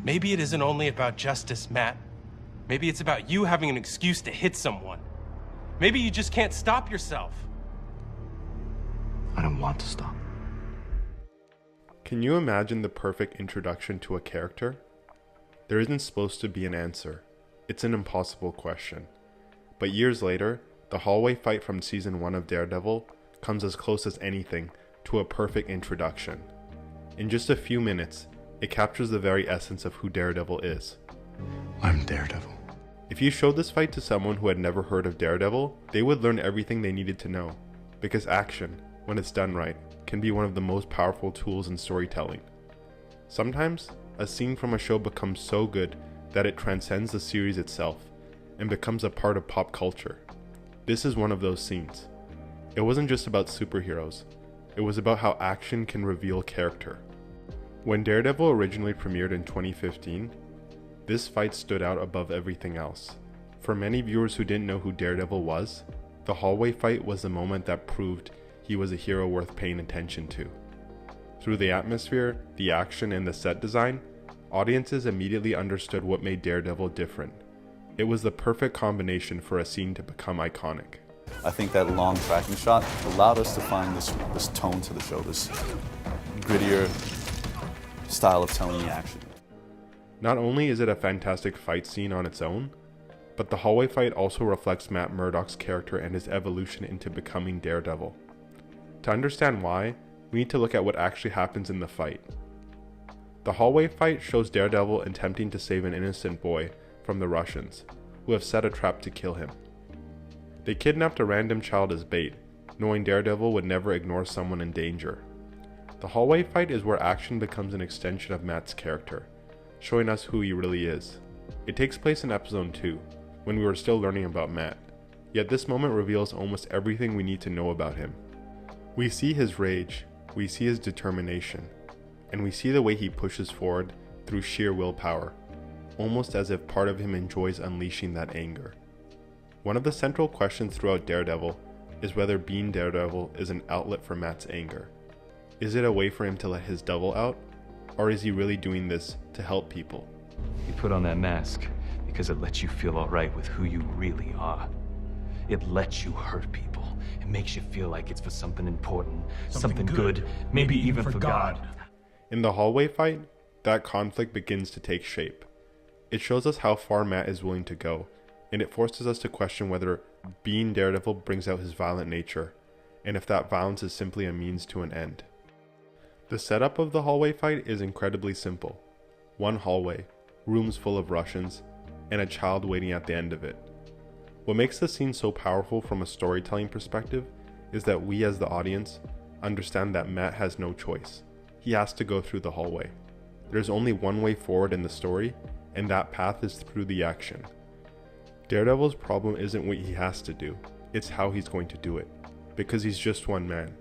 Maybe it isn't only about justice, Matt. Maybe it's about you having an excuse to hit someone. Maybe you just can't stop yourself. I don't want to stop. Can you imagine the perfect introduction to a character? There isn't supposed to be an answer. It's an impossible question. But years later, the hallway fight from season 1 of Daredevil comes as close as anything to a perfect introduction. In just a few minutes, it captures the very essence of who Daredevil is. I'm Daredevil. If you showed this fight to someone who had never heard of Daredevil, they would learn everything they needed to know, because action, when it's done right, can be one of the most powerful tools in storytelling. Sometimes, a scene from a show becomes so good that it transcends the series itself and becomes a part of pop culture. This is one of those scenes. It wasn't just about superheroes, it was about how action can reveal character. When Daredevil originally premiered in 2015, this fight stood out above everything else. For many viewers who didn't know who Daredevil was, the hallway fight was the moment that proved he was a hero worth paying attention to. Through the atmosphere, the action, and the set design, audiences immediately understood what made Daredevil different. It was the perfect combination for a scene to become iconic. I think that long tracking shot allowed us to find this tone to the show, this grittier style of telling the action. Not only is it a fantastic fight scene on its own, but the hallway fight also reflects Matt Murdock's character and his evolution into becoming Daredevil. To understand why, we need to look at what actually happens in the fight. The hallway fight shows Daredevil attempting to save an innocent boy from the Russians, who have set a trap to kill him. They kidnapped a random child as bait, knowing Daredevil would never ignore someone in danger. The hallway fight is where action becomes an extension of Matt's character, showing us who he really is. It takes place in episode 2, when we were still learning about Matt, yet this moment reveals almost everything we need to know about him. We see his rage, we see his determination, and we see the way he pushes forward through sheer willpower, almost as if part of him enjoys unleashing that anger. One of the central questions throughout Daredevil is whether being Daredevil is an outlet for Matt's anger. Is it a way for him to let his devil out, or is he really doing this to help people? You put on that mask because it lets you feel alright with who you really are. It lets you hurt people. It makes you feel like it's for something important, something good, maybe even for God. In the hallway fight, that conflict begins to take shape. It shows us how far Matt is willing to go, and it forces us to question whether being Daredevil brings out his violent nature, and if that violence is simply a means to an end. The setup of the hallway fight is incredibly simple. One hallway, rooms full of Russians, and a child waiting at the end of it. What makes the scene so powerful from a storytelling perspective is that we as the audience understand that Matt has no choice. He has to go through the hallway. There's only one way forward in the story, and that path is through the action. Daredevil's problem isn't what he has to do, it's how he's going to do it, because he's just one man.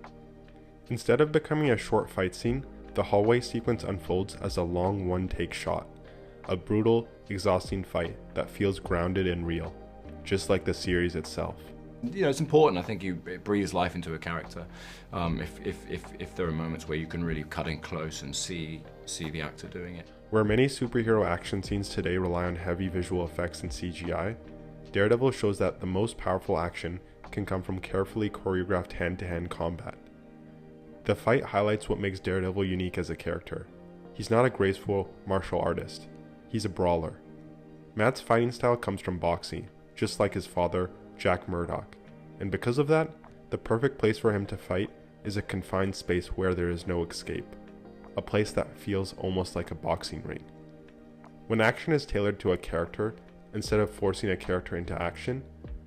Instead of becoming a short fight scene, the hallway sequence unfolds as a long one-take shot, a brutal, exhausting fight that feels grounded and real, just like the series itself. You know, it's important. I think it breathes life into a character. If there are moments where you can really cut in close and see the actor doing it. Where many superhero action scenes today rely on heavy visual effects and CGI, Daredevil shows that the most powerful action can come from carefully choreographed hand-to-hand combat. The fight highlights what makes Daredevil unique as a character. He's not a graceful martial artist, he's a brawler. Matt's fighting style comes from boxing, just like his father, Jack Murdock, and because of that, the perfect place for him to fight is a confined space where there is no escape, a place that feels almost like a boxing ring. When action is tailored to a character, instead of forcing a character into action,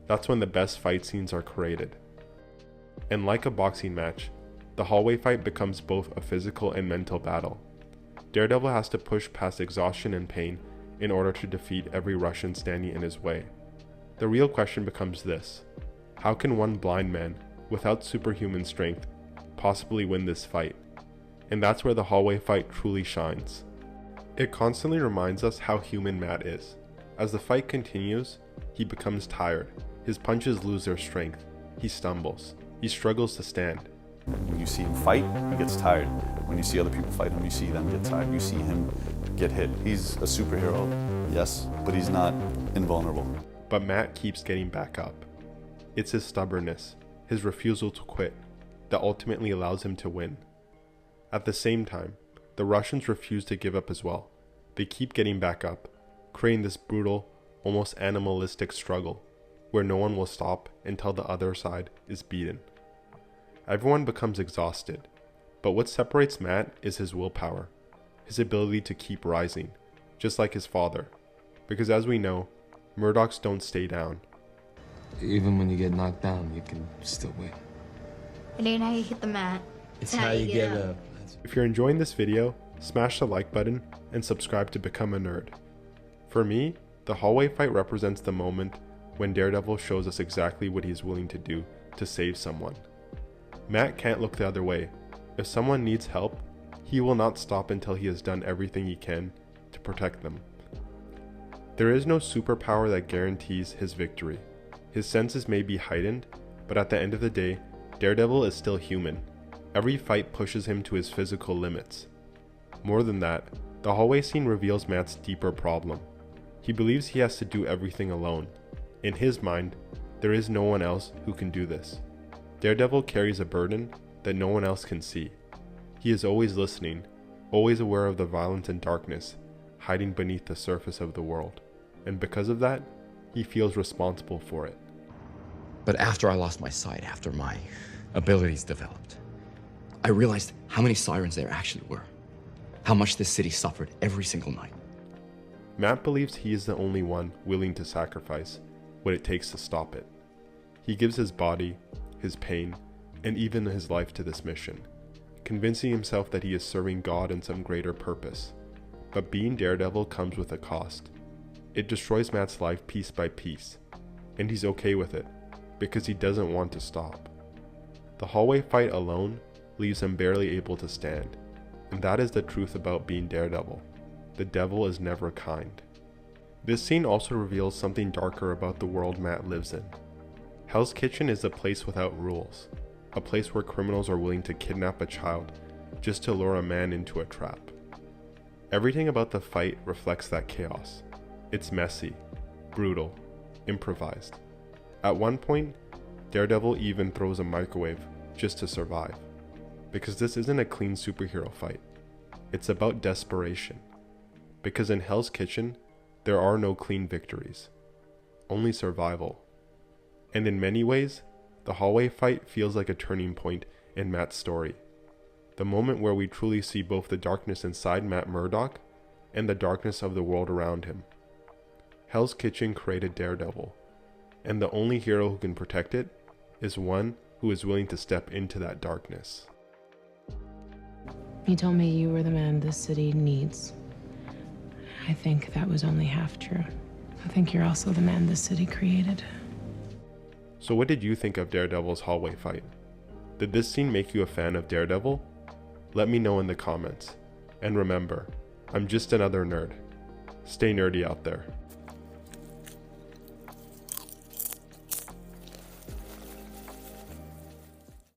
that's when the best fight scenes are created. And like a boxing match, the hallway fight becomes both a physical and mental battle. Daredevil has to push past exhaustion and pain in order to defeat every Russian standing in his way. The real question becomes this: how can one blind man, without superhuman strength, possibly win this fight? And that's where the hallway fight truly shines. It constantly reminds us how human Matt is. As the fight continues, he becomes tired, his punches lose their strength, he stumbles, he struggles to stand. When you see him fight, he gets tired. When you see other people fight him, you see them get tired, you see him get hit. He's a superhero, yes, but he's not invulnerable. But Matt keeps getting back up. It's his stubbornness, his refusal to quit, that ultimately allows him to win. At the same time, the Russians refuse to give up as well. They keep getting back up, creating this brutal, almost animalistic struggle, where no one will stop until the other side is beaten. Everyone becomes exhausted, but what separates Matt is his willpower, his ability to keep rising, just like his father. Because as we know, Murdocks don't stay down. Even when you get knocked down, you can still win. It ain't how you hit the mat. It's how you get up. If you're enjoying this video, smash the like button and subscribe to become a nerd. For me, the hallway fight represents the moment when Daredevil shows us exactly what he's willing to do to save someone. Matt can't look the other way. If someone needs help, he will not stop until he has done everything he can to protect them. There is no superpower that guarantees his victory. His senses may be heightened, but at the end of the day, Daredevil is still human. Every fight pushes him to his physical limits. More than that, the hallway scene reveals Matt's deeper problem. He believes he has to do everything alone. In his mind, there is no one else who can do this. Daredevil carries a burden that no one else can see. He is always listening, always aware of the violence and darkness hiding beneath the surface of the world. And because of that, he feels responsible for it. But after I lost my sight, after my abilities developed, I realized how many sirens there actually were. How much this city suffered every single night. Matt believes he is the only one willing to sacrifice what it takes to stop it. He gives his body, his pain, and even his life to this mission, convincing himself that he is serving God in some greater purpose. But being Daredevil comes with a cost. It destroys Matt's life piece by piece, and he's okay with it, because he doesn't want to stop. The hallway fight alone leaves him barely able to stand, and that is the truth about being Daredevil. The devil is never kind. This scene also reveals something darker about the world Matt lives in. Hell's Kitchen is a place without rules, a place where criminals are willing to kidnap a child just to lure a man into a trap. Everything about the fight reflects that chaos. It's messy, brutal, improvised. At one point, Daredevil even throws a microwave just to survive. Because this isn't a clean superhero fight. It's about desperation. Because in Hell's Kitchen, there are no clean victories. Only survival. And in many ways, the hallway fight feels like a turning point in Matt's story. The moment where we truly see both the darkness inside Matt Murdock and the darkness of the world around him. Hell's Kitchen created Daredevil, and the only hero who can protect it is one who is willing to step into that darkness. You told me you were the man this city needs. I think that was only half true. I think you're also the man this city created. So what did you think of Daredevil's hallway fight? Did this scene make you a fan of Daredevil? Let me know in the comments. And remember, I'm just another nerd. Stay nerdy out there.